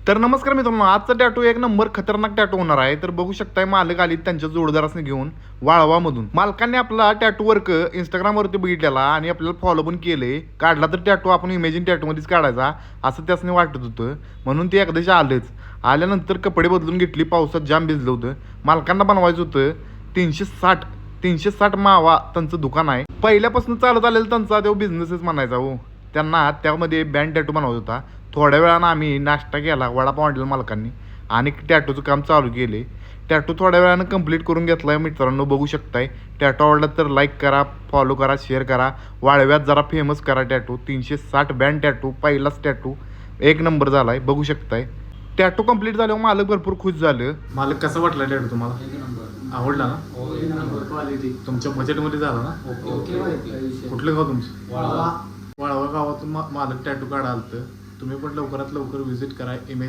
तर नमस्कार मित्रांनो, आजचा टॅटू एक नंबर खतरनाक टॅटू होणार आहे. तर बघू शकताय मालक आली त्यांच्या जोडदारासने घेऊन वाळवामधून. मालकांनी आपला टॅटू वर्क इंस्टाग्रामवरती बघितलेला आणि आपल्याला फॉलो पण केले. काढला तर टॅटू आपण इमेजिन टॅटूमध्येच काढायचा असं त्यासने वाटत होतं. म्हणून ते एकदाची आलेच. आल्यानंतर कपडे बदलून घेतली, पावसात जाम भिजलं होतं. मालकांना बनवायचं होतं 360 मावा त्यांचं दुकान आहे. पहिल्यापासून चालत आलेलं त्यांचा तो बिझनेसच म्हणायचा हो. त्यांना त्यामध्ये बँड टॅटू बनवत होता. थोड्या वेळानं आम्ही नाश्ता केला, वडापाव आणलेला मालकांनी आणि टॅटूचं काम चालू केले. टॅटू थोड्या वेळानं कंप्लीट करून घेतला आहे मित्रांनो, बघू शकताय. टॅटू आवडला तर लाईक करा, फॉलो करा, शेअर करा. वाळव्यात जरा फेमस करा टॅटू. 360 बँड टॅटू, पहिलाच टॅटू एक नंबर झाला आहे, बघू शकताय. टॅटू कंप्लीट झाल्यावर मालक भरपूर खुश झालं. मालक कसा वाटला टॅटू तुम्हाला? एक नंबर. आवडला ना? हो, एक नंबर क्वालिटी. तुमच्या बजेटमध्ये झाला ना? Okay okay. कुठलं गाव तुमचं? वाळवा. वाळवा गावातून मालक टॅटू काढाल तर तुम्ही पण लवकरात लवकर व्हिजिट करा.